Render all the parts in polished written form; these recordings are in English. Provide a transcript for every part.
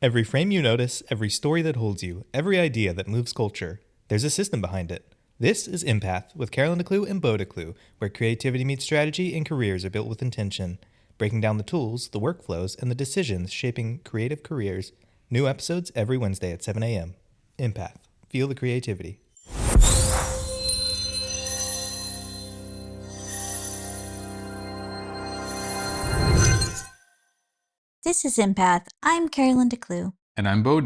Every frame you notice, every story that holds you, every idea that moves culture, there's a system behind it. This is Empath with Carolyn and Beau, where creativity meets strategy and careers are built with intention. Breaking down the tools, the workflows, and the decisions shaping creative careers. New episodes every Wednesday at 7 a.m. Empath. Feel the creativity. This is Empath. I'm Carolyn and And I'm Beau.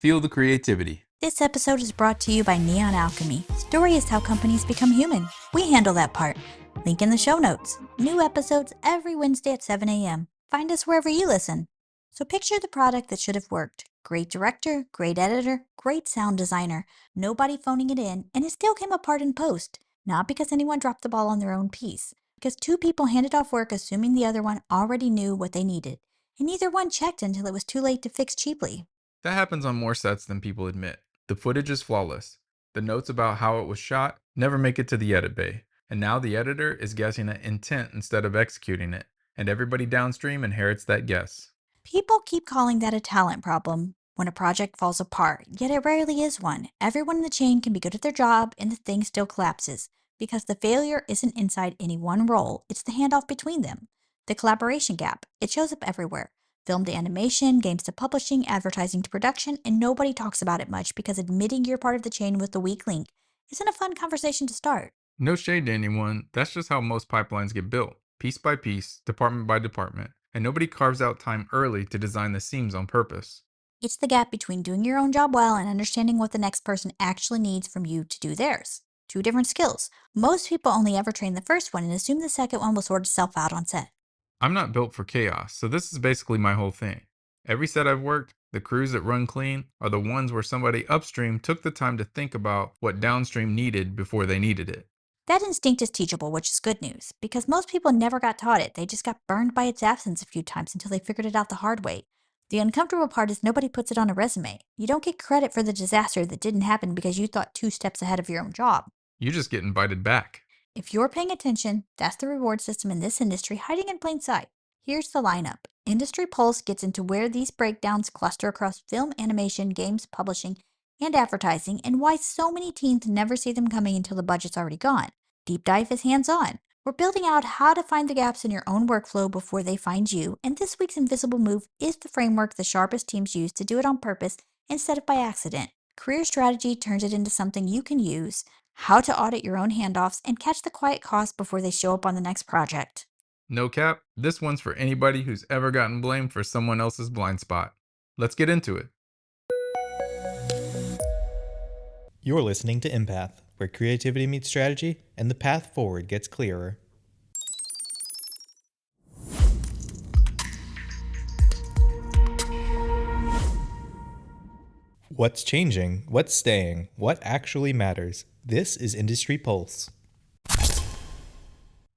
Feel the creativity. This episode is brought to you by Neon Alchemy. Story is how companies become human. We handle that part. Link in the show notes. New episodes every Wednesday at 7 a.m. Find us wherever you listen. So picture the product that should have worked. Great director, great editor, great sound designer. Nobody phoning it in, and it still came apart in post. Not because anyone dropped the ball on their own piece. Because two people handed off work assuming the other one already knew what they needed. And neither one checked until it was too late to fix cheaply. That happens on more sets than people admit. The footage is flawless. The notes about how it was shot never make it to the edit bay. And now the editor is guessing at intent instead of executing it. And everybody downstream inherits that guess. People keep calling that a talent problem when a project falls apart, yet it rarely is one. Everyone in the chain can be good at their job and the thing still collapses. Because the failure isn't inside any one role, it's the handoff between them. The collaboration gap, it shows up everywhere. Film to animation, games to publishing, advertising to production, and nobody talks about it much because admitting you're part of the chain with the weak link isn't a fun conversation to start. No shade to anyone, that's just how most pipelines get built. Piece by piece, department by department. And nobody carves out time early to design the seams on purpose. It's the gap between doing your own job well and understanding what the next person actually needs from you to do theirs. Two different skills. Most people only ever train the first one and assume the second one will sort itself out on set. I'm not built for chaos, so this is basically my whole thing. Every set I've worked, the crews that run clean are the ones where somebody upstream took the time to think about what downstream needed before they needed it. That instinct is teachable, which is good news, because most people never got taught it. They just got burned by its absence a few times until they figured it out the hard way. The uncomfortable part is nobody puts it on a resume. You don't get credit for the disaster that didn't happen because you thought 2 steps ahead of your own job. You just get invited back. If you're paying attention, that's the reward system in this industry hiding in plain sight. Here's the lineup. Industry Pulse gets into where these breakdowns cluster across film, animation, games, publishing, and advertising, and why so many teams never see them coming until the budget's already gone. Deep Dive is hands-on. We're building out how to find the gaps in your own workflow before they find you, and this week's Invisible Move is the framework the sharpest teams use to do it on purpose instead of by accident. Career Strategy turns it into something you can use, how to audit your own handoffs, and catch the quiet costs before they show up on the next project. No cap, this one's for anybody who's ever gotten blamed for someone else's blind spot. Let's get into it. You're listening to Empath, where creativity meets strategy and the path forward gets clearer. What's changing? What's staying? What actually matters? This is Industry Pulse.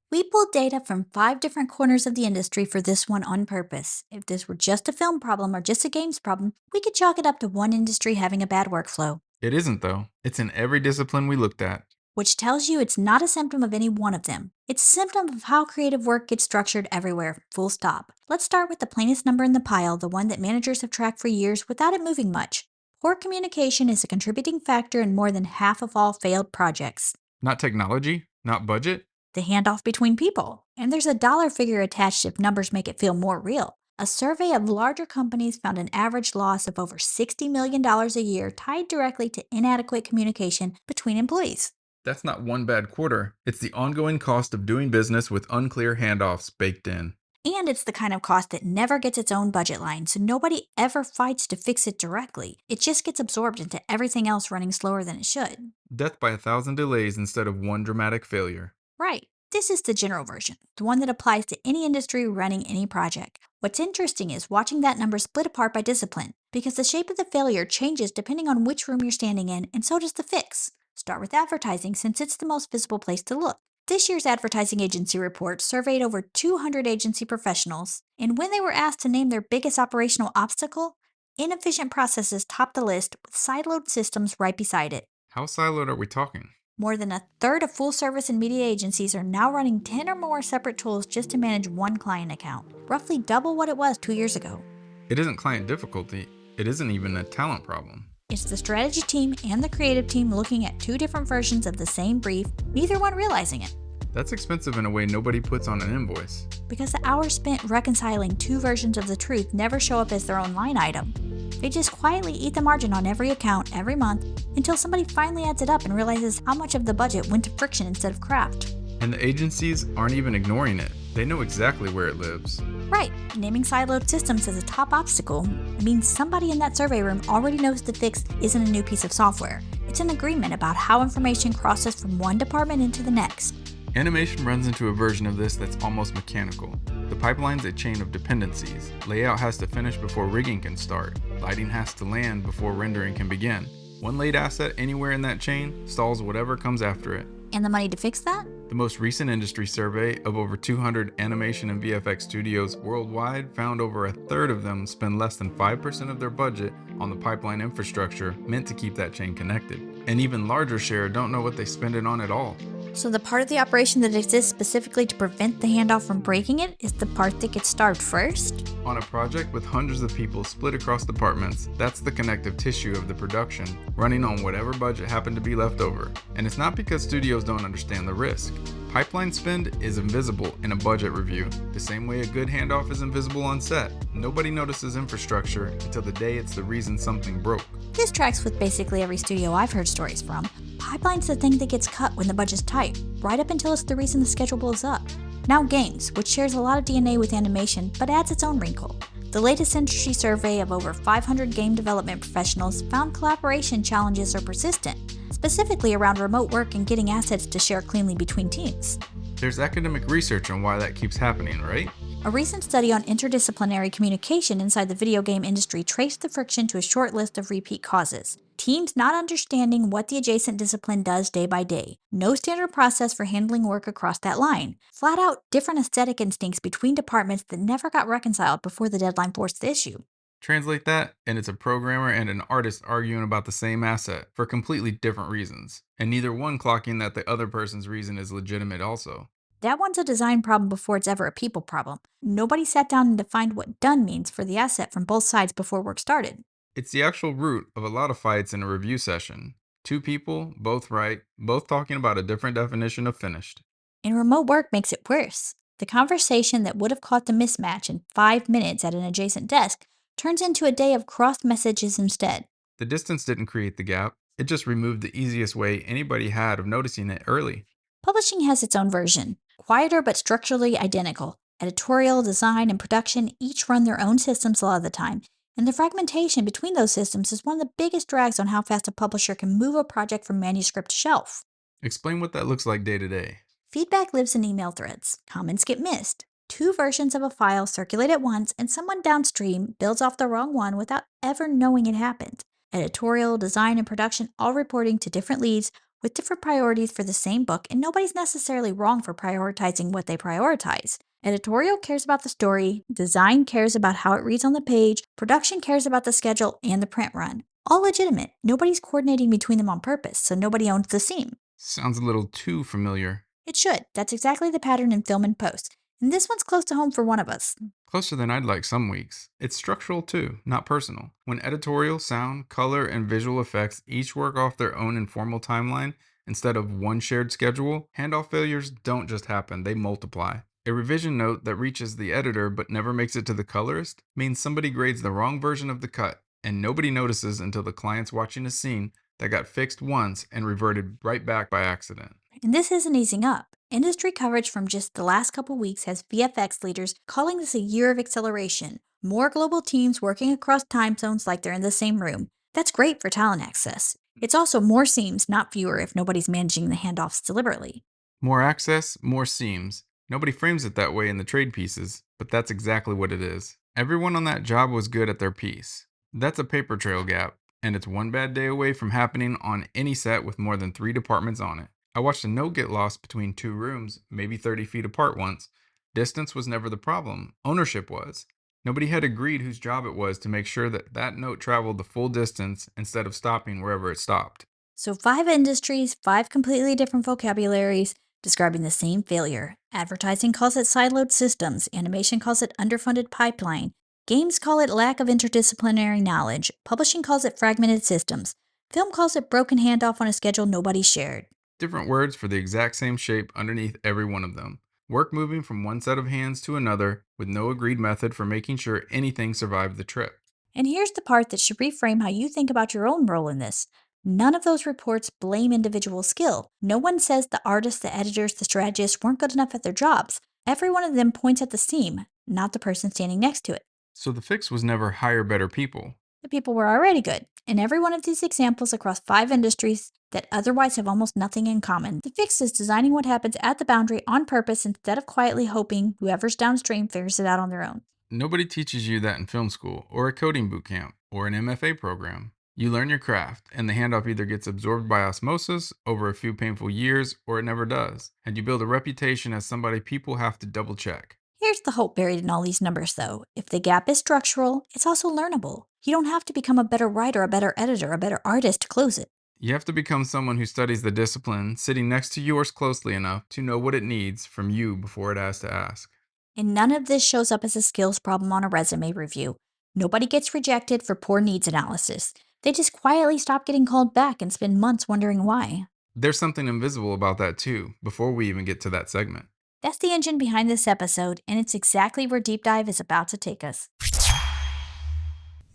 We pulled data from 5 different corners of the industry for this one on purpose. If this were just a film problem or just a games problem, we could chalk it up to one industry having a bad workflow. It isn't though. It's in every discipline we looked at. Which tells you it's not a symptom of any one of them. It's a symptom of how creative work gets structured everywhere, full stop. Let's start with the plainest number in the pile, the one that managers have tracked for years without it moving much. Poor communication is a contributing factor in more than half of all failed projects. Not technology, not budget. The handoff between people. And there's a dollar figure attached if numbers make it feel more real. A survey of larger companies found an average loss of over $60 million a year tied directly to inadequate communication between employees. That's not one bad quarter. It's the ongoing cost of doing business with unclear handoffs baked in. And it's the kind of cost that never gets its own budget line, so nobody ever fights to fix it directly. It just gets absorbed into everything else running slower than it should. Death by 1,000 delays instead of one dramatic failure. Right. This is the general version, the one that applies to any industry running any project. What's interesting is watching that number split apart by discipline, because the shape of the failure changes depending on which room you're standing in, and so does the fix. Start with advertising since it's the most visible place to look. This year's advertising agency report surveyed over 200 agency professionals, and when they were asked to name their biggest operational obstacle, inefficient processes topped the list with siloed systems right beside it. How siloed are we talking? More than a third of full-service and media agencies are now running 10 or more separate tools just to manage one client account, roughly double what it was 2 years ago. It isn't client difficulty, It isn't even a talent problem. It's the strategy team and the creative team looking at two different versions of the same brief, neither one realizing it. That's expensive in a way nobody puts on an invoice. Because the hours spent reconciling two versions of the truth never show up as their own line item. They just quietly eat the margin on every account every month until somebody finally adds it up and realizes how much of the budget went to friction instead of craft. And the agencies aren't even ignoring it. They know exactly where it lives. Right, naming siloed systems as a top obstacle means somebody in that survey room already knows the fix isn't a new piece of software. It's an agreement about how information crosses from one department into the next. Animation runs into a version of this that's almost mechanical. The pipeline's a chain of dependencies. Layout has to finish before rigging can start. Lighting has to land before rendering can begin. One late asset anywhere in that chain stalls whatever comes after it. And the money to fix that? The most recent industry survey of over 200 animation and VFX studios worldwide found over a third of them spend less than 5% of their budget on the pipeline infrastructure meant to keep that chain connected. An even larger share don't know what they spend it on at all. So the part of the operation that exists specifically to prevent the handoff from breaking it is the part that gets starved first? On a project with hundreds of people split across departments, that's the connective tissue of the production, running on whatever budget happened to be left over. And it's not because studios don't understand the risk. Pipeline spend is invisible in a budget review, the same way a good handoff is invisible on set. Nobody notices infrastructure until the day it's the reason something broke. This tracks with basically every studio I've heard stories from. Pipeline's the thing that gets cut when the budget's tight, right up until it's the reason the schedule blows up. Now games, which shares a lot of DNA with animation, but adds its own wrinkle. The latest industry survey of over 500 game development professionals found collaboration challenges are persistent, specifically around remote work and getting assets to share cleanly between teams. There's academic research on why that keeps happening, right? A recent study on interdisciplinary communication inside the video game industry traced the friction to a short list of repeat causes. Teams not understanding what the adjacent discipline does day by day. No standard process for handling work across that line. Flat out different aesthetic instincts between departments that never got reconciled before the deadline forced the issue. Translate that, and it's a programmer and an artist arguing about the same asset for completely different reasons, and neither one clocking that the other person's reason is legitimate also. That one's a design problem before it's ever a people problem. Nobody sat down and defined what done means for the asset from both sides before work started. It's the actual root of a lot of fights in a review session. Two people, both right, both talking about a different definition of finished. And remote work makes it worse. The conversation that would have caught the mismatch in 5 minutes at an adjacent desk turns into a day of crossed messages instead. The distance didn't create the gap, it just removed the easiest way anybody had of noticing it early. Publishing has its own version, quieter but structurally identical. Editorial, design, and production each run their own systems a lot of the time, and the fragmentation between those systems is one of the biggest drags on how fast a publisher can move a project from manuscript to shelf. Explain what that looks like day to day. Feedback lives in email threads. Comments get missed. Two versions of a file circulate at once, and someone downstream builds off the wrong one without ever knowing it happened. Editorial, design, and production all reporting to different leads with different priorities for the same book, and nobody's necessarily wrong for prioritizing what they prioritize. Editorial cares about the story, design cares about how it reads on the page, production cares about the schedule and the print run. All legitimate. Nobody's coordinating between them on purpose, so nobody owns the seam. Sounds a little too familiar. It should. That's exactly the pattern in film and post. And this one's close to home for one of us. Closer than I'd like some weeks. It's structural too, not personal. When editorial, sound, color, and visual effects each work off their own informal timeline instead of one shared schedule, handoff failures don't just happen, they multiply. A revision note that reaches the editor but never makes it to the colorist means somebody grades the wrong version of the cut, and nobody notices until the client's watching a scene that got fixed once and reverted right back by accident. And this isn't easing up. Industry coverage from just the last couple weeks has VFX leaders calling this a year of acceleration. More global teams working across time zones like they're in the same room. That's great for talent access. It's also more seams, not fewer, if nobody's managing the handoffs deliberately. More access, more seams. Nobody frames it that way in the trade pieces, but that's exactly what it is. Everyone on that job was good at their piece. That's a paper trail gap, and it's one bad day away from happening on any set with more than 3 departments on it. I watched a note get lost between 2 rooms, maybe 30 feet apart once. Distance was never the problem. Ownership was. Nobody had agreed whose job it was to make sure that that note traveled the full distance instead of stopping wherever it stopped. So 5 industries, 5 completely different vocabularies, describing the same failure. Advertising calls it siloed systems. Animation calls it underfunded pipeline. Games call it lack of interdisciplinary knowledge. Publishing calls it fragmented systems. Film calls it broken handoff on a schedule nobody shared. Different words for the exact same shape underneath every one of them. Work moving from one set of hands to another with no agreed method for making sure anything survived the trip. And here's the part that should reframe how you think about your own role in this. None of those reports blame individual skill. No one says the artists, the editors, the strategists weren't good enough at their jobs. Every one of them points at the seam, not the person standing next to it. So the fix was never hire better people. The people were already good. In every one of these examples across 5 industries that otherwise have almost nothing in common, the fix is designing what happens at the boundary on purpose instead of quietly hoping whoever's downstream figures it out on their own. Nobody teaches you that in film school, or a coding boot camp, or an MFA program. You learn your craft, and the handoff either gets absorbed by osmosis over a few painful years, or it never does. And you build a reputation as somebody people have to double check. Here's the hope buried in all these numbers, though. If the gap is structural, it's also learnable. You don't have to become a better writer, a better editor, a better artist to close it. You have to become someone who studies the discipline, sitting next to yours closely enough to know what it needs from you before it has to ask. And none of this shows up as a skills problem on a resume review. Nobody gets rejected for poor needs analysis. They just quietly stop getting called back and spend months wondering why. There's something invisible about that too, before we even get to that segment. That's the engine behind this episode, and it's exactly where Deep Dive is about to take us.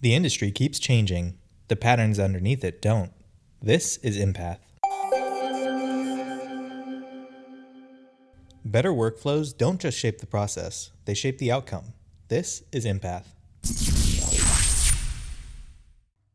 The industry keeps changing. The patterns underneath it don't. This is Empath. Better workflows don't just shape the process, they shape the outcome. This is Empath.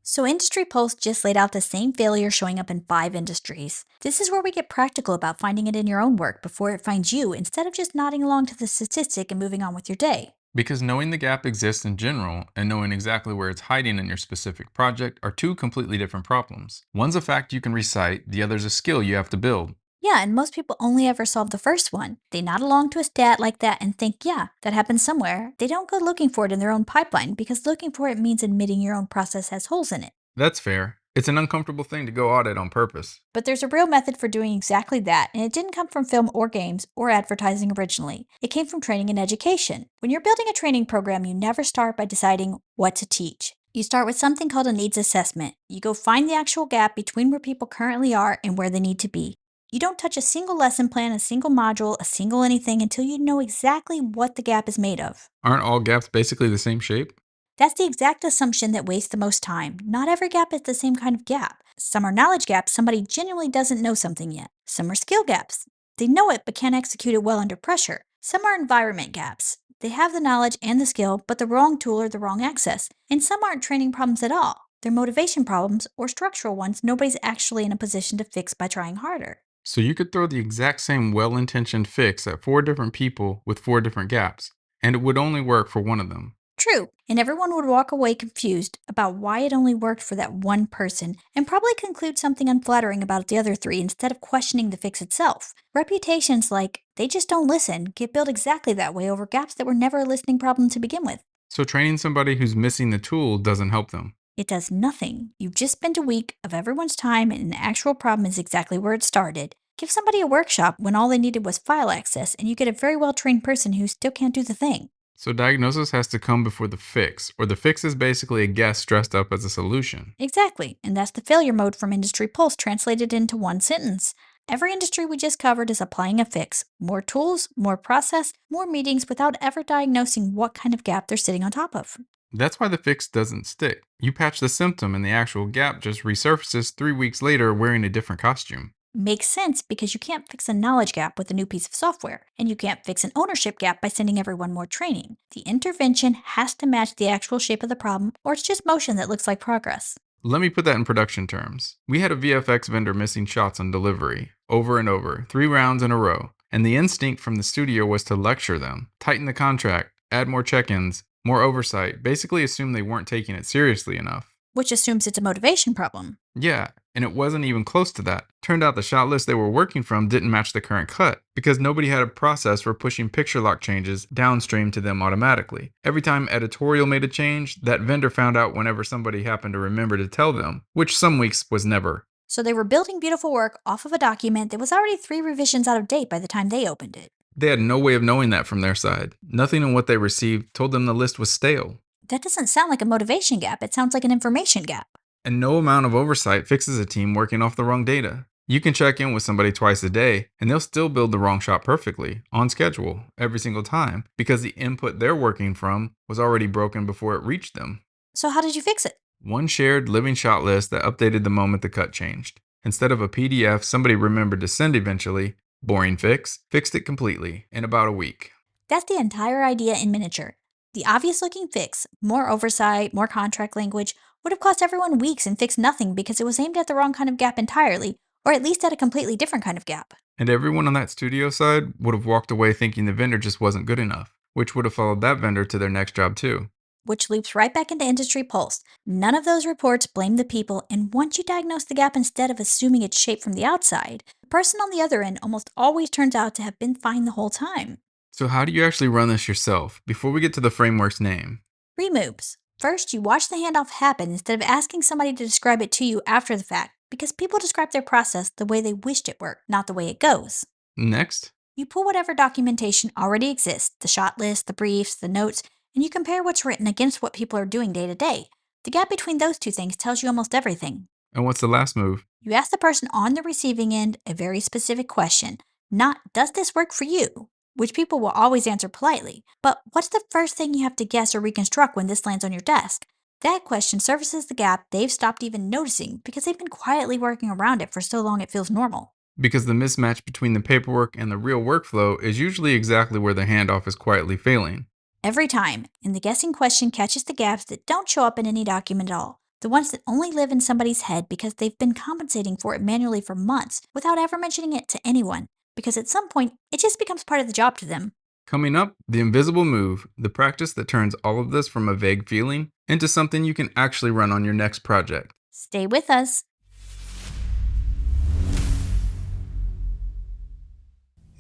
So Industry Pulse just laid out the same failure showing up in 5 industries. This is where we get practical about finding it in your own work before it finds you, instead of just nodding along to the statistic and moving on with your day. Because knowing the gap exists in general and knowing exactly where it's hiding in your specific project are 2 completely different problems. One's a fact you can recite, the other's a skill you have to build. Yeah, and most people only ever solve the first one. They nod along to a stat like that and think, yeah, that happens somewhere. They don't go looking for it in their own pipeline because looking for it means admitting your own process has holes in it. That's fair. It's an uncomfortable thing to go audit on purpose. But there's a real method for doing exactly that, and it didn't come from film or games or advertising originally. It came from training and education. When you're building a training program, you never start by deciding what to teach. You start with something called a needs assessment. You go find the actual gap between where people currently are and where they need to be. You don't touch a single lesson plan, a single module, a single anything until you know exactly what the gap is made of. Aren't all gaps basically the same shape? That's the exact assumption that wastes the most time. Not every gap is the same kind of gap. Some are knowledge gaps, somebody genuinely doesn't know something yet. Some are skill gaps. They know it but can't execute it well under pressure. Some are environment gaps. They have the knowledge and the skill, but the wrong tool or the wrong access. And some aren't training problems at all. They're motivation problems or structural ones nobody's actually in a position to fix by trying harder. So you could throw the exact same well-intentioned fix at 4 different people with 4 different gaps, and it would only work for one of them. True, and everyone would walk away confused about why it only worked for that one person, and probably conclude something unflattering about the other 3 instead of questioning the fix itself. Reputations like, they just don't listen, get built exactly that way over gaps that were never a listening problem to begin with. So training somebody who's missing the tool doesn't help them. It does nothing. You've just spent a week of everyone's time and the actual problem is exactly where it started. Give somebody a workshop when all they needed was file access and you get a very well-trained person who still can't do the thing. So diagnosis has to come before the fix, or the fix is basically a guess dressed up as a solution. Exactly, and that's the failure mode from Industry Pulse translated into one sentence. Every industry we just covered is applying a fix. More tools, more process, more meetings without ever diagnosing what kind of gap they're sitting on top of. That's why the fix doesn't stick. You patch the symptom and the actual gap just resurfaces 3 weeks later wearing a different costume. Makes sense because you can't fix a knowledge gap with a new piece of software, and you can't fix an ownership gap by sending everyone more training. The intervention has to match the actual shape of the problem, or it's just motion that looks like progress. Let me put that in production terms. We had a VFX vendor missing shots on delivery, over and over, 3 rounds in a row, and the instinct from the studio was to lecture them, tighten the contract, add more check-ins, more oversight, basically assume they weren't taking it seriously enough. Which assumes it's a motivation problem. Yeah, and it wasn't even close to that. Turned out the shot list they were working from didn't match the current cut, because nobody had a process for pushing picture lock changes downstream to them automatically. Every time editorial made a change, that vendor found out whenever somebody happened to remember to tell them, which some weeks was never. So they were building beautiful work off of a document that was already 3 revisions out of date by the time they opened it. They had no way of knowing that from their side. Nothing in what they received told them the list was stale. That doesn't sound like a motivation gap, it sounds like an information gap. And no amount of oversight fixes a team working off the wrong data. You can check in with somebody twice a day, and they'll still build the wrong shot perfectly, on schedule, every single time, because the input they're working from was already broken before it reached them. So, how did you fix it? One shared living shot list that updated the moment the cut changed. Instead of a PDF somebody remembered to send eventually, boring fix, fixed it completely in about a week. That's the entire idea in miniature. The obvious looking fix, more oversight, more contract language, would have cost everyone weeks and fixed nothing because it was aimed at the wrong kind of gap entirely, or at least at a completely different kind of gap. And everyone on that studio side would have walked away thinking the vendor just wasn't good enough, which would have followed that vendor to their next job too. Which loops right back into Industry Pulse. None of those reports blame the people, and once you diagnose the gap instead of assuming it's shaped from the outside, the person on the other end almost always turns out to have been fine the whole time. So how do you actually run this yourself before we get to the framework's name? Removes. First, you watch the handoff happen instead of asking somebody to describe it to you after the fact, because people describe their process the way they wished it worked, not the way it goes. Next, You pull whatever documentation already exists, the shot list, the briefs, the notes, and you compare what's written against what people are doing day to day. The gap between those two things tells you almost everything. and what's the last move? You ask the person on the receiving end a very specific question, not, does this work for you? Which people will always answer politely, but what's the first thing you have to guess or reconstruct when this lands on your desk? That question surfaces the gap they've stopped even noticing because they've been quietly working around it for so long it feels normal. Because the mismatch between the paperwork and the real workflow is usually exactly where the handoff is quietly failing. Every time, and the guessing question catches the gaps that don't show up in any document at all. The ones that only live in somebody's head because they've been compensating for it manually for months without ever mentioning it to anyone, because at some point, it just becomes part of the job to them. Coming up, the invisible move, the practice that turns all of this from a vague feeling into something you can actually run on your next project. Stay with us.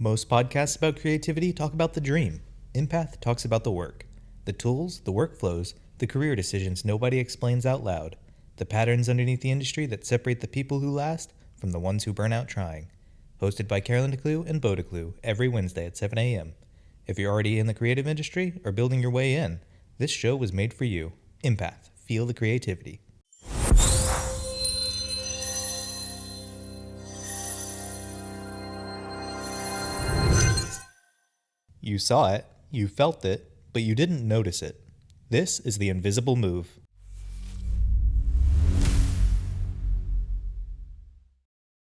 Most podcasts about creativity talk about the dream. Empath talks about the work. The tools, the workflows, the career decisions nobody explains out loud. The patterns underneath the industry that separate the people who last from the ones who burn out trying. Hosted by Carolyn and Beau every Wednesday at 7 a.m. If you're already in the creative industry or building your way in, this show was made for you. Empath. Feel the creativity. You saw it, you felt it, but you didn't notice it. This is the invisible move.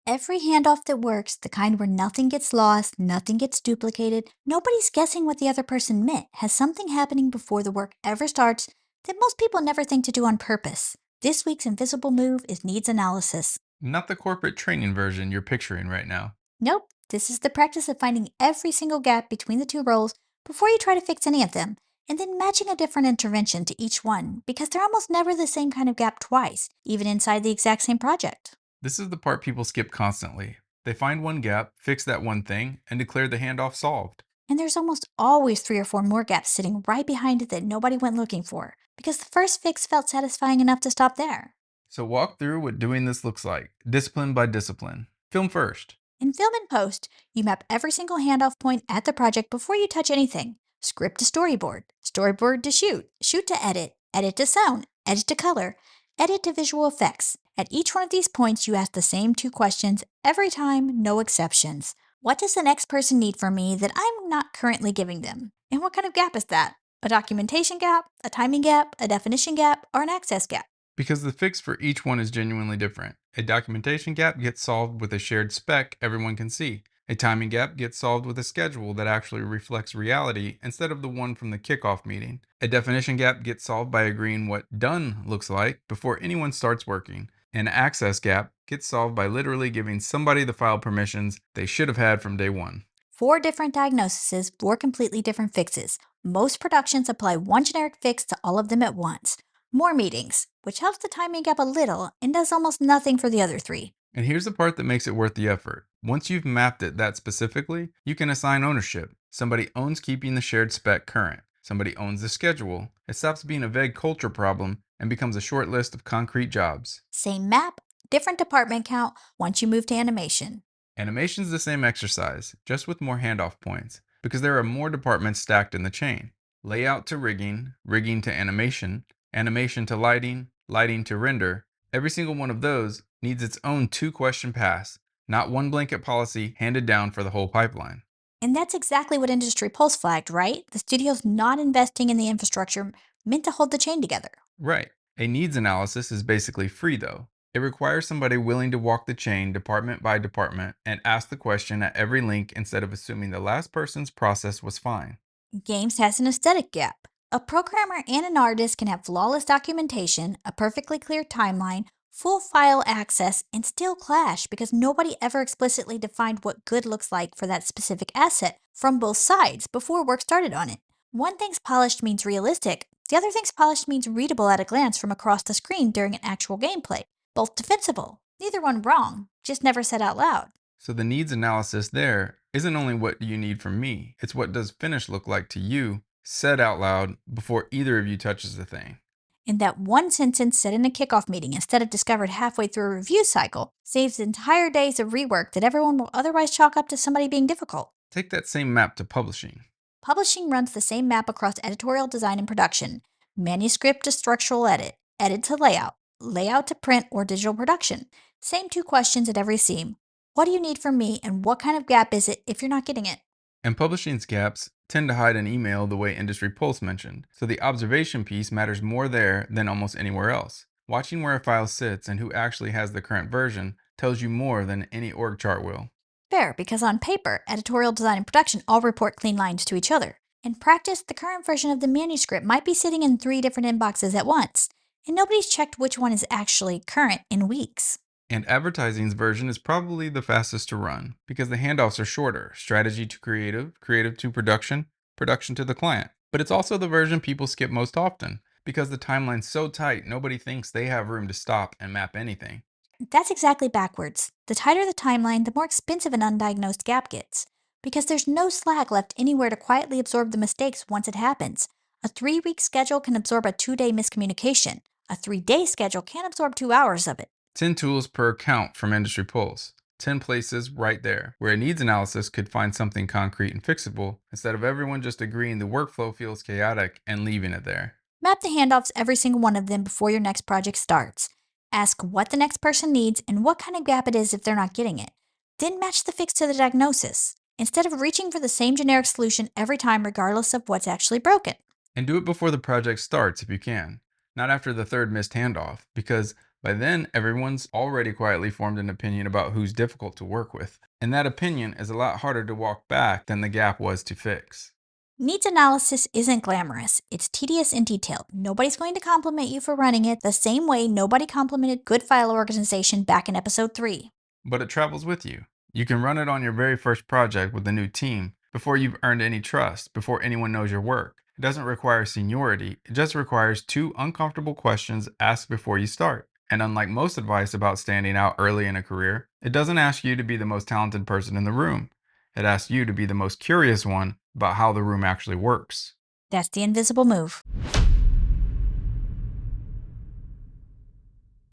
Every handoff that works, the kind where nothing gets lost, nothing gets duplicated, nobody's guessing what the other person meant, has something happening before the work ever starts that most people never think to do on purpose. This week's invisible move is needs analysis. Not the corporate training version you're picturing right now. Nope, this is the practice of finding every single gap between the two roles before you try to fix any of them, and then matching a different intervention to each one, because they're almost never the same kind of gap twice, even inside the exact same project. This is the part people skip constantly. They find one gap, fix that one thing, and declare the handoff solved. And there's almost always 3 or 4 more gaps sitting right behind it that nobody went looking for, because the first fix felt satisfying enough to stop there. So walk through what doing this looks like, discipline by discipline. Film first. In Film and Post, you map every single handoff point at the project before you touch anything. Script to storyboard, storyboard to shoot, shoot to edit, edit to sound, edit to color, edit to visual effects. At each one of these points, you ask the same 2 questions every time, no exceptions. What does the next person need from me that I'm not currently giving them? And what kind of gap is that? A documentation gap, a timing gap, a definition gap, or an access gap? Because the fix for each one is genuinely different. A documentation gap gets solved with a shared spec everyone can see. A timing gap gets solved with a schedule that actually reflects reality instead of the one from the kickoff meeting. A definition gap gets solved by agreeing what done looks like before anyone starts working. An access gap gets solved by literally giving somebody the file permissions they should have had from day one. 4 different diagnoses, 4 completely different fixes. Most productions apply one generic fix to all of them at once. More meetings, which helps the timing gap a little and does almost nothing for the other 3. And here's the part that makes it worth the effort. Once you've mapped it that specifically, you can assign ownership. Somebody owns keeping the shared spec current. Somebody owns the schedule. It stops being a vague culture problem and becomes a short list of concrete jobs. Same map, different department count once you move to animation. Animation's the same exercise, just with more handoff points, because there are more departments stacked in the chain. layout to rigging, rigging to animation, animation to lighting, lighting to render. Every single one of those needs its own 2-question pass, not one blanket policy handed down for the whole pipeline. And that's exactly what Industry Pulse flagged, right? The studio's not investing in the infrastructure meant to hold the chain together. Right. A needs analysis is basically free, though. It requires somebody willing to walk the chain department by department and ask the question at every link instead of assuming the last person's process was fine. Games has an aesthetic gap. A programmer and an artist can have flawless documentation, a perfectly clear timeline, full file access, and still clash because nobody ever explicitly defined what good looks like for that specific asset from both sides before work started on it. One thing's polished means realistic, the other thing's polished means readable at a glance from across the screen during an actual gameplay. Both defensible, neither one wrong, just never said out loud. So the needs analysis there isn't only what you need from me, it's what does finish look like to you, said out loud before either of you touches the thing. And that one sentence said in a kickoff meeting instead of discovered halfway through a review cycle saves entire days of rework that everyone will otherwise chalk up to somebody being difficult. Take that same map to publishing. Publishing runs the same map across editorial design and production: manuscript to structural edit, edit to layout, layout to print or digital production. Same 2 questions at every seam. What do you need from me, and what kind of gap is it if you're not getting it? And publishing's gaps tend to hide in email the way Industry Pulse mentioned, so the observation piece matters more there than almost anywhere else. Watching where a file sits and who actually has the current version tells you more than any org chart will. Fair, because on paper, editorial design and production all report clean lines to each other. In practice, the current version of the manuscript might be sitting in 3 different inboxes at once, and nobody's checked which one is actually current in weeks. And advertising's version is probably the fastest to run because the handoffs are shorter: strategy to creative, creative to production, production to the client. But it's also the version people skip most often because the timeline's so tight nobody thinks they have room to stop and map anything. That's exactly backwards. The tighter the timeline, the more expensive an undiagnosed gap gets, because there's no slack left anywhere to quietly absorb the mistakes once it happens. A 3-week schedule can absorb a 2-day miscommunication. A 3-day schedule can't absorb 2 hours of it. 10 tools per account from Industry Pulse. 10 places right there where a needs analysis could find something concrete and fixable instead of everyone just agreeing the workflow feels chaotic and leaving it there. Map the handoffs, every single one of them, before your next project starts. Ask what the next person needs and what kind of gap it is if they're not getting it. Then match the fix to the diagnosis, instead of reaching for the same generic solution every time regardless of what's actually broken. And do it before the project starts if you can, not after the third missed handoff, because by then everyone's already quietly formed an opinion about who's difficult to work with. And that opinion is a lot harder to walk back than the gap was to fix. Needs analysis isn't glamorous. It's tedious and detailed. Nobody's going to compliment you for running it the same way nobody complimented good file organization back in episode 3. But it travels with you. You can run it on your very first project with a new team before you've earned any trust, before anyone knows your work. It doesn't require seniority. It just requires 2 uncomfortable questions asked before you start. And unlike most advice about standing out early in a career, it doesn't ask you to be the most talented person in the room. It asks you to be the most curious one about how the room actually works. That's the invisible move.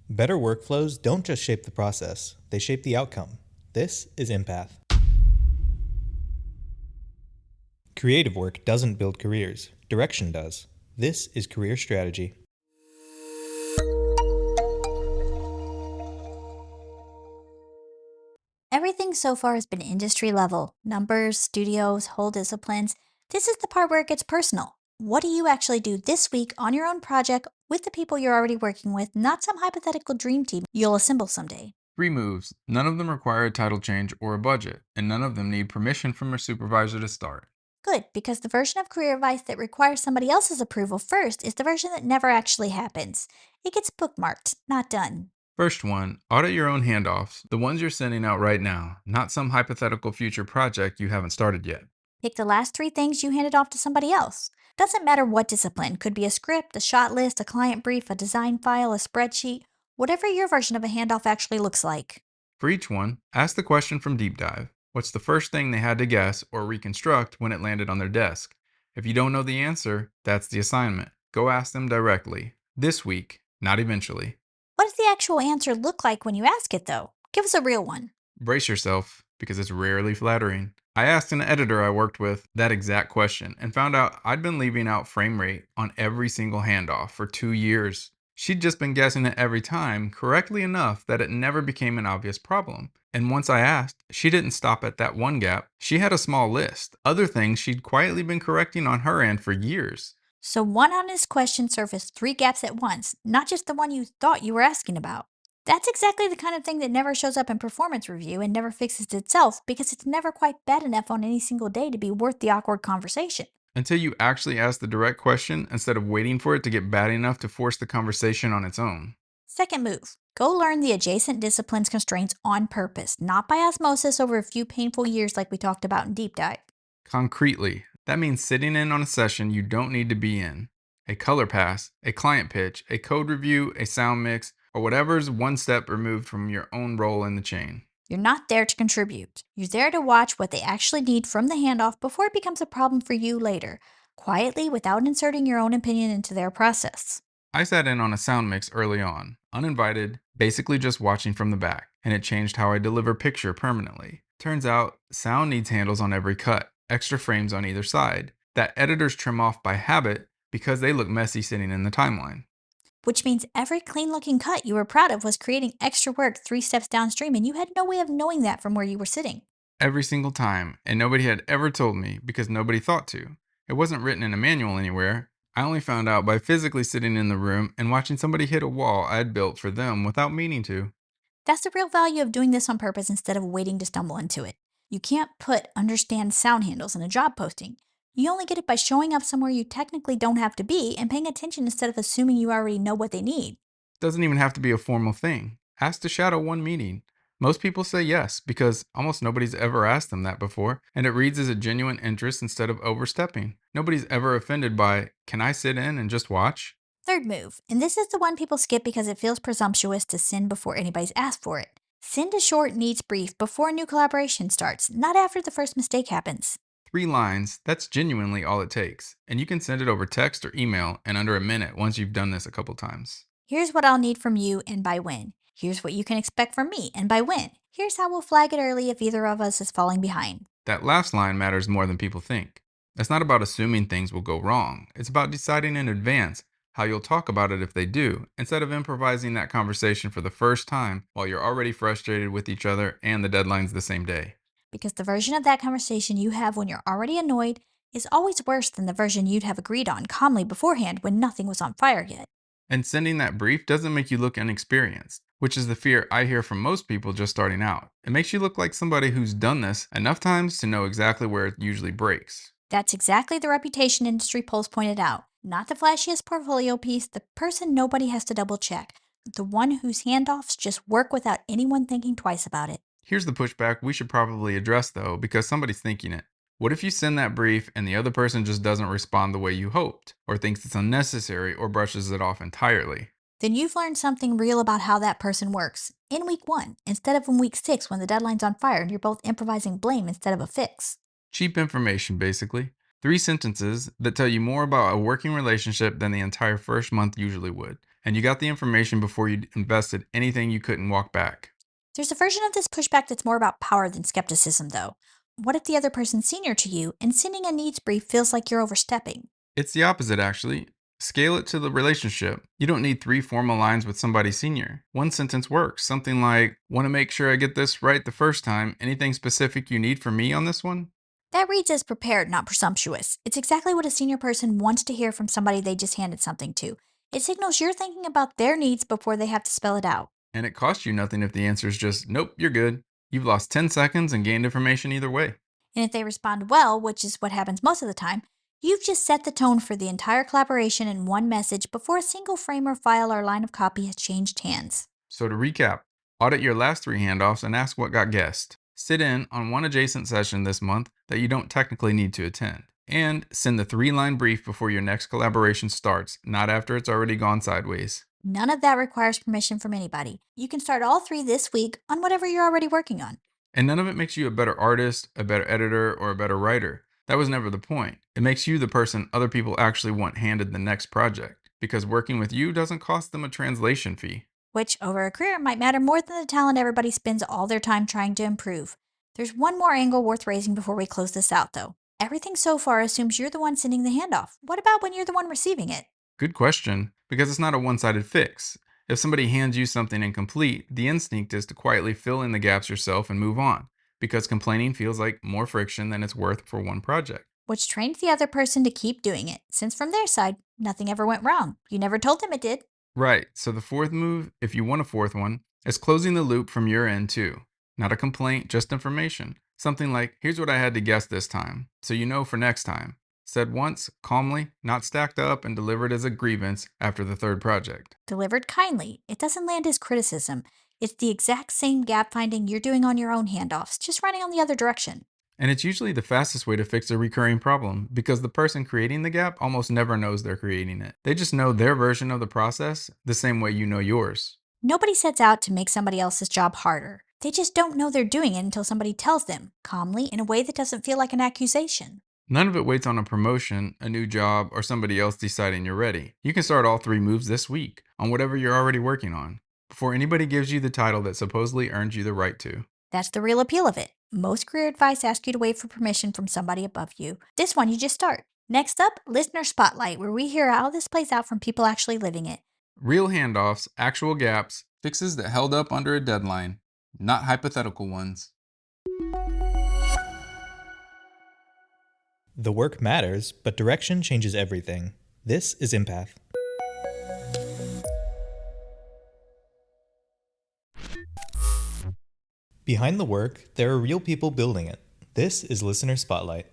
Better workflows don't just shape the process, they shape the outcome. This is Empath. Creative work doesn't build careers, direction does. This is Career Strategy. Everything so far has been industry level: numbers, studios, whole disciplines. This is the part where it gets personal. What do you actually do this week on your own project with the people you're already working with, not some hypothetical dream team you'll assemble someday? 3 moves. None of them require a title change or a budget, and none of them need permission from a supervisor to start. Good, because the version of career advice that requires somebody else's approval first is the version that never actually happens. It gets bookmarked, not done. First one, audit your own handoffs, the ones you're sending out right now, not some hypothetical future project you haven't started yet. Pick the last 3 things you handed off to somebody else. Doesn't matter what discipline, could be a script, a shot list, a client brief, a design file, a spreadsheet, whatever your version of a handoff actually looks like. For each one, ask the question from Deep Dive. What's the first thing they had to guess or reconstruct when it landed on their desk? If you don't know the answer, that's the assignment. Go ask them directly. This week, not eventually. What does the actual answer look like when you ask it, though? Give us a real one. Brace yourself, because it's rarely flattering. I asked an editor I worked with that exact question and found out I'd been leaving out frame rate on every single handoff for 2 years. She'd just been guessing it every time correctly enough that it never became an obvious problem. And once I asked, she didn't stop at that one gap. She had a small list, other things she'd quietly been correcting on her end for years. So one honest question surfaced 3 gaps at once, not just the one you thought you were asking about. That's exactly the kind of thing that never shows up in performance review and never fixes itself because it's never quite bad enough on any single day to be worth the awkward conversation. Until you actually ask the direct question instead of waiting for it to get bad enough to force the conversation on its own. Second move, go learn the adjacent disciplines constraints on purpose, not by osmosis over a few painful years like we talked about in Deep Dive. Concretely, that means sitting in on a session you don't need to be in. A color pass, a client pitch, a code review, a sound mix, or whatever's one step removed from your own role in the chain. You're not there to contribute. You're there to watch what they actually need from the handoff before it becomes a problem for you later, quietly without inserting your own opinion into their process. I sat in on a sound mix early on, uninvited, basically just watching from the back, and it changed how I deliver picture permanently. Turns out, sound needs handles on every cut, extra frames on either side, that editors trim off by habit because they look messy sitting in the timeline. Which means every clean looking cut you were proud of was creating extra work 3 steps downstream, and you had no way of knowing that from where you were sitting. Every single time, and nobody had ever told me because nobody thought to. It wasn't written in a manual anywhere. I only found out by physically sitting in the room and watching somebody hit a wall I'd built for them without meaning to. That's the real value of doing this on purpose instead of waiting to stumble into it. You can't put understand sound handles in a job posting. You only get it by showing up somewhere you technically don't have to be and paying attention instead of assuming you already know what they need. Doesn't even have to be a formal thing. Ask to shadow one meeting. Most people say yes because almost nobody's ever asked them that before, and it reads as a genuine interest instead of overstepping. Nobody's ever offended by, can I sit in and just watch? Third move, and this is the one people skip because it feels presumptuous to send before anybody's asked for it. Send a short needs brief before a new collaboration starts, not after the first mistake happens. 3 lines, that's genuinely all it takes. And you can send it over text or email in under a minute once you've done this a couple times. Here's what I'll need from you and by when. Here's what you can expect from me and by when. Here's how we'll flag it early if either of us is falling behind. That last line matters more than people think. It's not about assuming things will go wrong. It's about deciding in advance how you'll talk about it if they do, instead of improvising that conversation for the first time while you're already frustrated with each other and the deadline's the same day. Because the version of that conversation you have when you're already annoyed is always worse than the version you'd have agreed on calmly beforehand when nothing was on fire yet. And sending that brief doesn't make you look inexperienced, which is the fear I hear from most people just starting out. It makes you look like somebody who's done this enough times to know exactly where it usually breaks. That's exactly the reputation industry polls pointed out. Not the flashiest portfolio piece, the person nobody has to double check. The one whose handoffs just work without anyone thinking twice about it. Here's the pushback we should probably address though, because somebody's thinking it. What if you send that brief and the other person just doesn't respond the way you hoped, or thinks it's unnecessary, or brushes it off entirely? Then you've learned something real about how that person works in week 1 instead of in week 6 when the deadline's on fire and you're both improvising blame instead of a fix. Cheap information, basically. 3 sentences that tell you more about a working relationship than the entire first month usually would. And you got the information before you invested anything you couldn't walk back. There's a version of this pushback that's more about power than skepticism, though. What if the other person's senior to you and sending a needs brief feels like you're overstepping? It's the opposite, actually. Scale it to the relationship. You don't need 3 formal lines with somebody senior. 1 sentence works. Something like, want to make sure I get this right the first time. Anything specific you need from me on this one? That reads as prepared, not presumptuous. It's exactly what a senior person wants to hear from somebody they just handed something to. It signals you're thinking about their needs before they have to spell it out. And it costs you nothing if the answer is just, nope, you're good. You've lost 10 seconds and gained information either way. And if they respond well, which is what happens most of the time, you've just set the tone for the entire collaboration in one message before a single frame or file or line of copy has changed hands. So to recap, audit your last 3 handoffs and ask what got guessed. Sit in on one adjacent session this month that you don't technically need to attend. And send the 3-line brief before your next collaboration starts, not after it's already gone sideways. None of that requires permission from anybody. You can start all 3 this week on whatever you're already working on. And none of it makes you a better artist, a better editor, or a better writer. That was never the point. It makes you the person other people actually want handed the next project, because working with you doesn't cost them a translation fee. Which, over a career, might matter more than the talent everybody spends all their time trying to improve. There's one more angle worth raising before we close this out, though. Everything so far assumes you're the one sending the handoff. What about when you're the one receiving it? Good question, because it's not a one sided fix. If somebody hands you something incomplete, the instinct is to quietly fill in the gaps yourself and move on, because complaining feels like more friction than it's worth for one project. Which trains the other person to keep doing it, since from their side, nothing ever went wrong. You never told them it did. Right, so the fourth move, if you want a fourth one, is closing the loop from your end too. Not a complaint, just information. Something like, here's what I had to guess this time, so you know for next time. Said once, calmly, not stacked up and delivered as a grievance after the third project. Delivered kindly, it doesn't land as criticism. It's the exact same gap finding you're doing on your own handoffs, just running on the other direction. And it's usually the fastest way to fix a recurring problem because the person creating the gap almost never knows they're creating it. They just know their version of the process the same way you know yours. Nobody sets out to make somebody else's job harder. They just don't know they're doing it until somebody tells them, calmly, in a way that doesn't feel like an accusation. None of it waits on a promotion, a new job, or somebody else deciding you're ready. You can start all three moves this week on whatever you're already working on before anybody gives you the title that supposedly earns you the right to. That's the real appeal of it. Most career advice asks you to wait for permission from somebody above you. This one, you just start. Next up, Listener Spotlight, where we hear how this plays out from people actually living it. Real handoffs, actual gaps, fixes that held up under a deadline, not hypothetical ones. The work matters, but direction changes everything. This is Empath. Behind the work, there are real people building it. This is Listener Spotlight.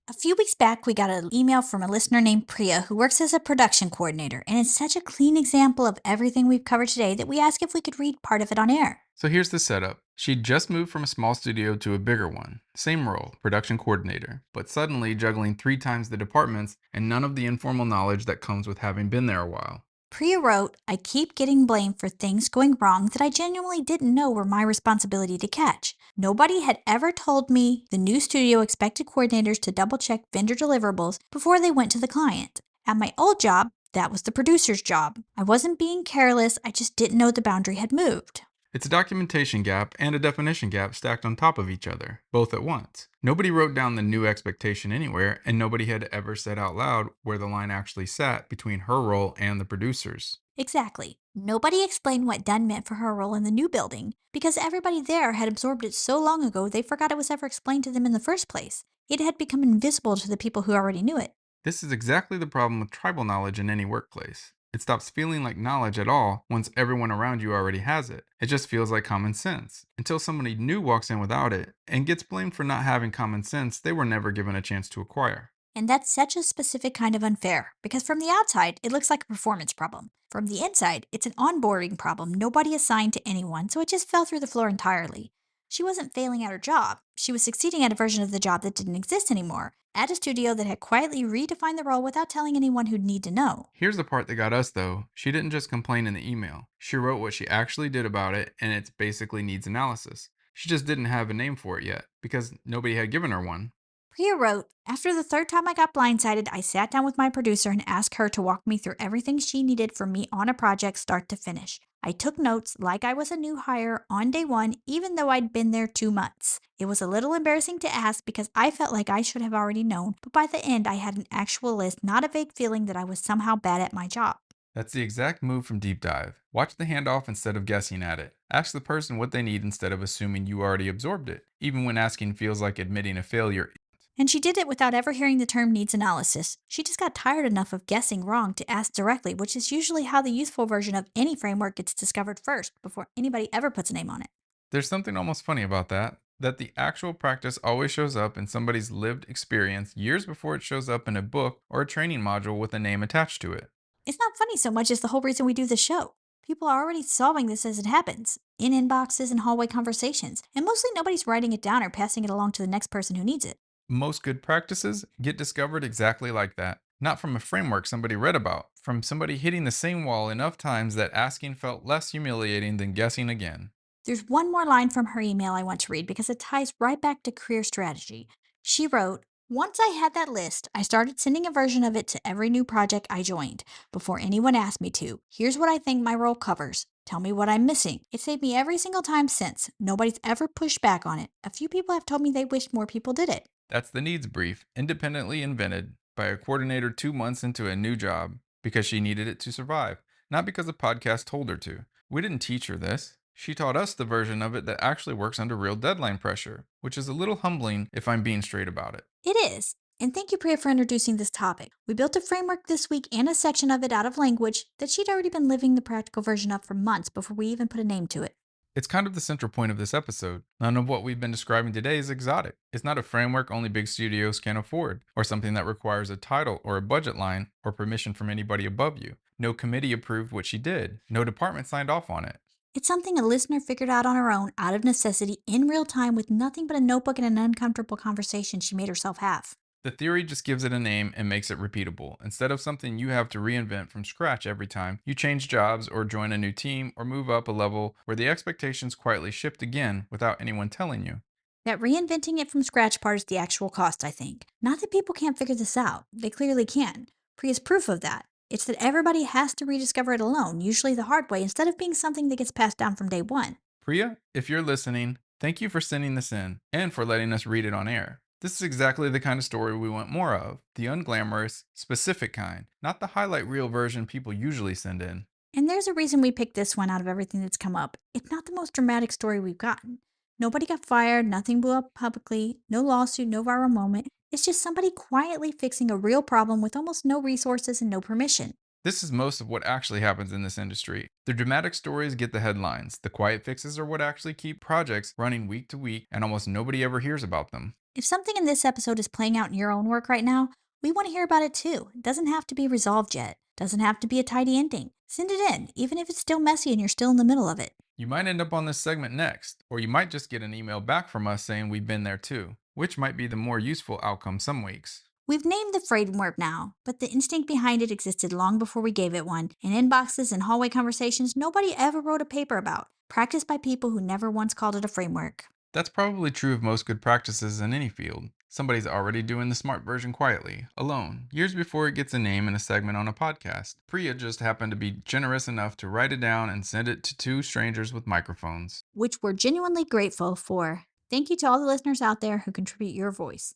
A few weeks back, we got an email from a listener named Priya who works as a production coordinator, and it's such a clean example of everything we've covered today that we asked if we could read part of it on air. So here's the setup. She'd just moved from a small studio to a bigger one. Same role, production coordinator, but suddenly juggling 3 times the departments and none of the informal knowledge that comes with having been there a while. Priya wrote, I keep getting blamed for things going wrong that I genuinely didn't know were my responsibility to catch. Nobody had ever told me the new studio expected coordinators to double check vendor deliverables before they went to the client. At my old job, that was the producer's job. I wasn't being careless, I just didn't know the boundary had moved. It's a documentation gap and a definition gap stacked on top of each other, both at once. Nobody wrote down the new expectation anywhere, and nobody had ever said out loud where the line actually sat between her role and the producer's. Exactly. Nobody explained what done meant for her role in the new building, because everybody there had absorbed it so long ago they forgot it was ever explained to them in the first place. It had become invisible to the people who already knew it. This is exactly the problem with tribal knowledge in any workplace. It stops feeling like knowledge at all once everyone around you already has it. It just feels like common sense until somebody new walks in without it and gets blamed for not having common sense they were never given a chance to acquire. And that's such a specific kind of unfair, because from the outside, it looks like a performance problem. From the inside, it's an onboarding problem nobody assigned to anyone, so it just fell through the floor entirely. She wasn't failing at her job. She was succeeding at a version of the job that didn't exist anymore, at a studio that had quietly redefined the role without telling anyone who'd need to know. Here's the part that got us though. She didn't just complain in the email. She wrote what she actually did about it, and it's basically needs analysis. She just didn't have a name for it yet because nobody had given her one. Priya wrote, after the third time I got blindsided, I sat down with my producer and asked her to walk me through everything she needed from me on a project start to finish. I took notes like I was a new hire on day one, even though I'd been there 2 months. It was a little embarrassing to ask because I felt like I should have already known, but by the end I had an actual list, not a vague feeling that I was somehow bad at my job. That's the exact move from Deep Dive. Watch the handoff instead of guessing at it. Ask the person what they need instead of assuming you already absorbed it, even when asking feels like admitting a failure. And she did it without ever hearing the term needs analysis. She just got tired enough of guessing wrong to ask directly, which is usually how the youthful version of any framework gets discovered first, before anybody ever puts a name on it. There's something almost funny about that the actual practice always shows up in somebody's lived experience years before it shows up in a book or a training module with a name attached to it. It's not funny so much as the whole reason we do the show. People are already solving this as it happens, in inboxes and hallway conversations, and mostly nobody's writing it down or passing it along to the next person who needs it. Most good practices get discovered exactly like that. Not from a framework somebody read about, from somebody hitting the same wall enough times that asking felt less humiliating than guessing again. There's one more line from her email I want to read because it ties right back to career strategy. She wrote, Once I had that list, I started sending a version of it to every new project I joined before anyone asked me to. Here's what I think my role covers. Tell me what I'm missing. It saved me every single time since. Nobody's ever pushed back on it. A few people have told me they wished more people did it. That's the needs brief, independently invented by a coordinator 2 months into a new job because she needed it to survive, not because a podcast told her to. We didn't teach her this. She taught us the version of it that actually works under real deadline pressure, which is a little humbling if I'm being straight about it. It is. And thank you, Priya, for introducing this topic. We built a framework this week and a section of it out of language that she'd already been living the practical version of for months before we even put a name to it. It's kind of the central point of this episode. None of what we've been describing today is exotic. It's not a framework only big studios can afford, or something that requires a title or a budget line or permission from anybody above you. No committee approved what she did. No department signed off on it. It's something a listener figured out on her own, out of necessity, in real time, with nothing but a notebook and an uncomfortable conversation she made herself have. The theory just gives it a name and makes it repeatable, instead of something you have to reinvent from scratch every time you change jobs or join a new team or move up a level where the expectations quietly shift again without anyone telling you. That reinventing it from scratch part is the actual cost, I think. Not that people can't figure this out. They clearly can. Priya's proof of that. It's that everybody has to rediscover it alone, usually the hard way, instead of being something that gets passed down from day one. Priya, if you're listening, thank you for sending this in and for letting us read it on air. This is exactly the kind of story we want more of, the unglamorous, specific kind, not the highlight reel version people usually send in. And there's a reason we picked this one out of everything that's come up. It's not the most dramatic story we've gotten. Nobody got fired, nothing blew up publicly, no lawsuit, no viral moment. It's just somebody quietly fixing a real problem with almost no resources and no permission. This is most of what actually happens in this industry. The dramatic stories get the headlines. The quiet fixes are what actually keep projects running week to week, and almost nobody ever hears about them. If something in this episode is playing out in your own work right now, we want to hear about it too. It doesn't have to be resolved yet. Doesn't have to be a tidy ending. Send it in, even if it's still messy and you're still in the middle of it. You might end up on this segment next, or you might just get an email back from us saying we've been there too, which might be the more useful outcome some weeks. We've named the framework now, but the instinct behind it existed long before we gave it one. In inboxes and hallway conversations, nobody ever wrote a paper about, practiced by people who never once called it a framework. That's probably true of most good practices in any field. Somebody's already doing the smart version quietly, alone, years before it gets a name and a segment on a podcast. Priya just happened to be generous enough to write it down and send it to two strangers with microphones. Which we're genuinely grateful for. Thank you to all the listeners out there who contribute your voice.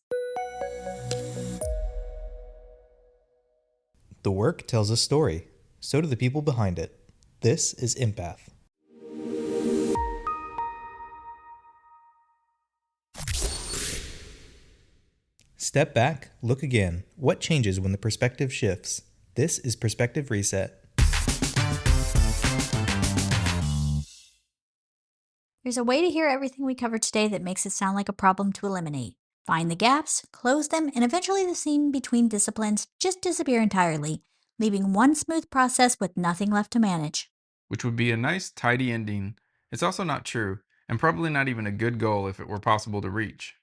The work tells a story. So do the people behind it. This is Empath. Step back, look again. What changes when the perspective shifts? This is Perspective Reset. There's a way to hear everything we covered today that makes it sound like a problem to eliminate. Find the gaps, close them, and eventually the seam between disciplines just disappear entirely, leaving one smooth process with nothing left to manage. Which would be a nice, tidy ending. It's also not true, and probably not even a good goal if it were possible to reach.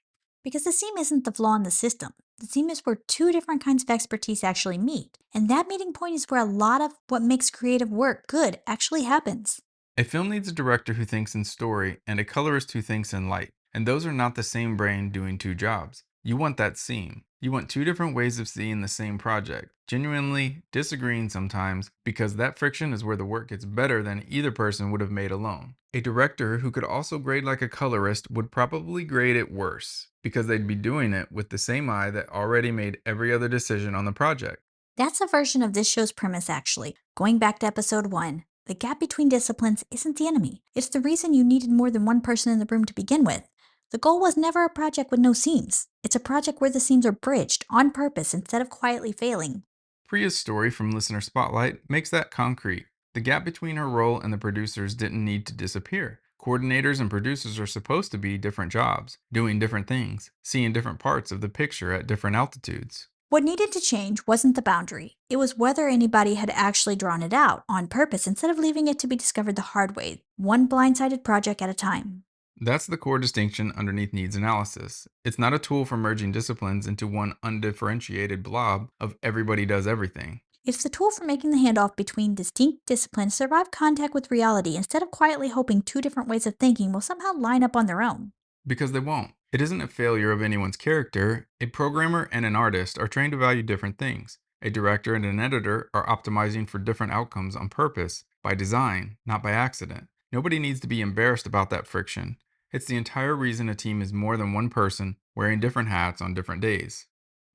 Because the seam isn't the flaw in the system. The seam is where two different kinds of expertise actually meet. And that meeting point is where a lot of what makes creative work good actually happens. A film needs a director who thinks in story and a colorist who thinks in light. And those are not the same brain doing two jobs. You want that seam. You want two different ways of seeing the same project, genuinely disagreeing sometimes, because that friction is where the work gets better than either person would have made alone. A director who could also grade like a colorist would probably grade it worse, because they'd be doing it with the same eye that already made every other decision on the project. That's a version of this show's premise, actually. Going back to episode 1, the gap between disciplines isn't the enemy. It's the reason you needed more than one person in the room to begin with. The goal was never a project with no seams. It's a project where the seams are bridged on purpose instead of quietly failing. Priya's story from Listener Spotlight makes that concrete. The gap between her role and the producers didn't need to disappear. Coordinators and producers are supposed to be different jobs, doing different things, seeing different parts of the picture at different altitudes. What needed to change wasn't the boundary. It was whether anybody had actually drawn it out on purpose instead of leaving it to be discovered the hard way, one blindsided project at a time. That's the core distinction underneath needs analysis. It's not a tool for merging disciplines into one undifferentiated blob of everybody does everything. It's the tool for making the handoff between distinct disciplines survive contact with reality instead of quietly hoping two different ways of thinking will somehow line up on their own. Because they won't. It isn't a failure of anyone's character. A programmer and an artist are trained to value different things. A director and an editor are optimizing for different outcomes on purpose, by design, not by accident. Nobody needs to be embarrassed about that friction. It's the entire reason a team is more than one person wearing different hats on different days.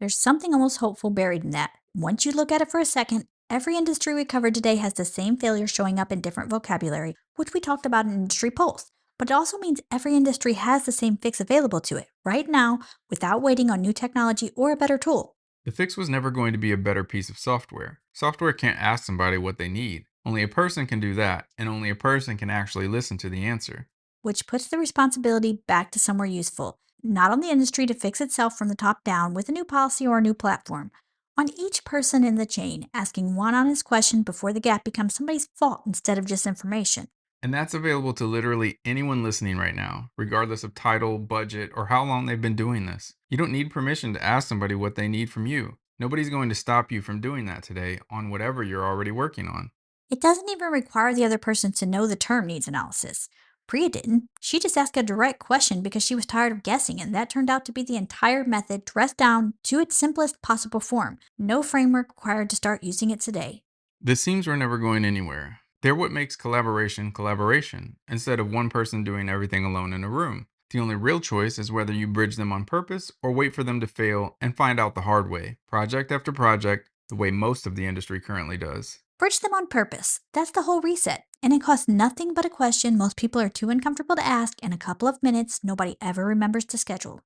There's something almost hopeful buried in that. Once you look at it for a second, every industry we covered today has the same failure showing up in different vocabulary, which we talked about in Industry Pulse. But it also means every industry has the same fix available to it right now without waiting on new technology or a better tool. The fix was never going to be a better piece of software. Software can't ask somebody what they need. Only a person can do that, and only a person can actually listen to the answer. Which puts the responsibility back to somewhere useful, not on the industry to fix itself from the top down with a new policy or a new platform. On each person in the chain, asking one honest question before the gap becomes somebody's fault instead of just information. And that's available to literally anyone listening right now, regardless of title, budget, or how long they've been doing this. You don't need permission to ask somebody what they need from you. Nobody's going to stop you from doing that today on whatever you're already working on. It doesn't even require the other person to know the term needs analysis. Priya didn't. She just asked a direct question because she was tired of guessing, and that turned out to be the entire method dressed down to its simplest possible form. No framework required to start using it today. The seams were never going anywhere. They're what makes collaboration collaboration, instead of one person doing everything alone in a room. The only real choice is whether you bridge them on purpose or wait for them to fail and find out the hard way, project after project, the way most of the industry currently does. Bridge them on purpose. That's the whole reset. And it costs nothing but a question most people are too uncomfortable to ask and a couple of minutes nobody ever remembers to schedule.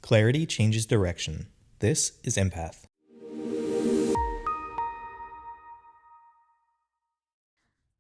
Clarity changes direction. This is Empath.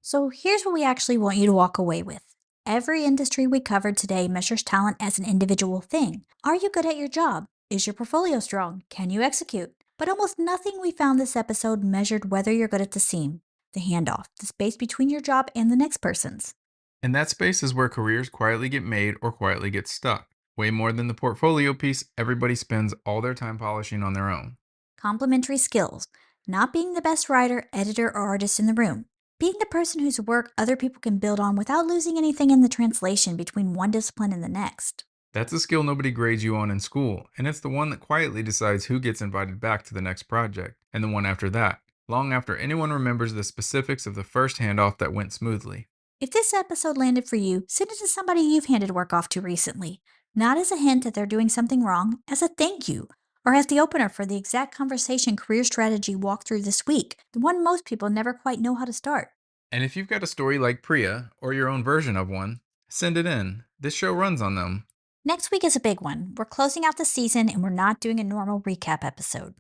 So here's what we actually want you to walk away with. Every industry we covered today measures talent as an individual thing. Are you good at your job? Is your portfolio strong? Can you execute? But almost nothing we found this episode measured whether you're good at the seam, the handoff, the space between your job and the next person's. And that space is where careers quietly get made or quietly get stuck. Way more than the portfolio piece everybody spends all their time polishing on their own. Complementary skills, not being the best writer, editor, or artist in the room. Being the person whose work other people can build on without losing anything in the translation between one discipline and the next. That's a skill nobody grades you on in school, and it's the one that quietly decides who gets invited back to the next project, and the one after that, long after anyone remembers the specifics of the first handoff that went smoothly. If this episode landed for you, send it to somebody you've handed work off to recently. Not as a hint that they're doing something wrong, as a thank you, or as the opener for the exact conversation career strategy walkthrough this week, the one most people never quite know how to start. And if you've got a story like Priya, or your own version of one, send it in. This show runs on them. Next week is a big one. We're closing out the season and we're not doing a normal recap episode.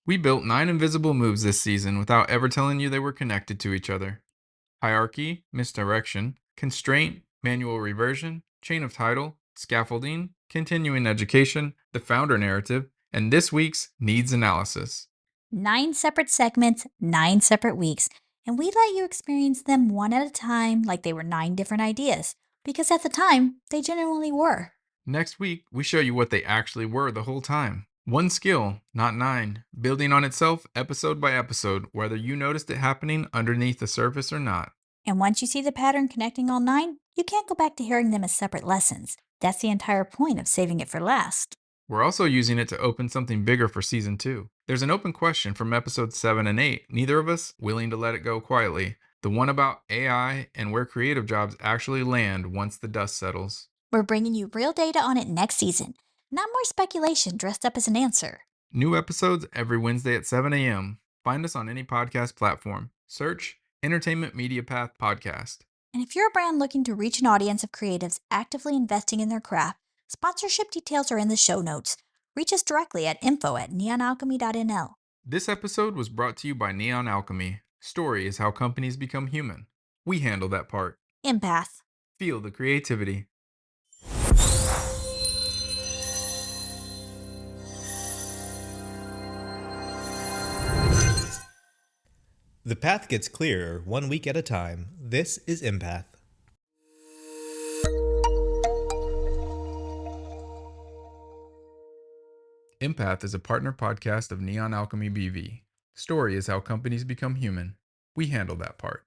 We built 9 invisible moves this season without ever telling you they were connected to each other. Hierarchy, misdirection, constraint, manual reversion, chain of title, scaffolding, continuing education, the founder narrative, and this week's needs analysis. 9 separate segments, 9 separate weeks, and we let you experience them one at a time like they were 9 different ideas, because at the time, they genuinely were. Next week, we show you what they actually were the whole time. One skill, not 9, building on itself episode by episode, whether you noticed it happening underneath the surface or not. And once you see the pattern connecting all 9, you can't go back to hearing them as separate lessons. That's the entire point of saving it for last. We're also using it to open something bigger for season 2. There's an open question from episodes 7 and 8, neither of us willing to let it go quietly. The one about AI and where creative jobs actually land once the dust settles. We're bringing you real data on it next season, not more speculation dressed up as an answer. New episodes every Wednesday at 7 a.m. Find us on any podcast platform. Search Entertainment Media Path Podcast. And if you're a brand looking to reach an audience of creatives actively investing in their craft, sponsorship details are in the show notes. Reach us directly at info@neonalchemy.nl. This episode was brought to you by Neon Alchemy. Story is how companies become human. We handle that part. Empath. Feel the creativity. The path gets clearer 1 week at a time. This is Empath. Empath is a partner podcast of Neon Alchemy BV. Story is how companies become human. We handle that part.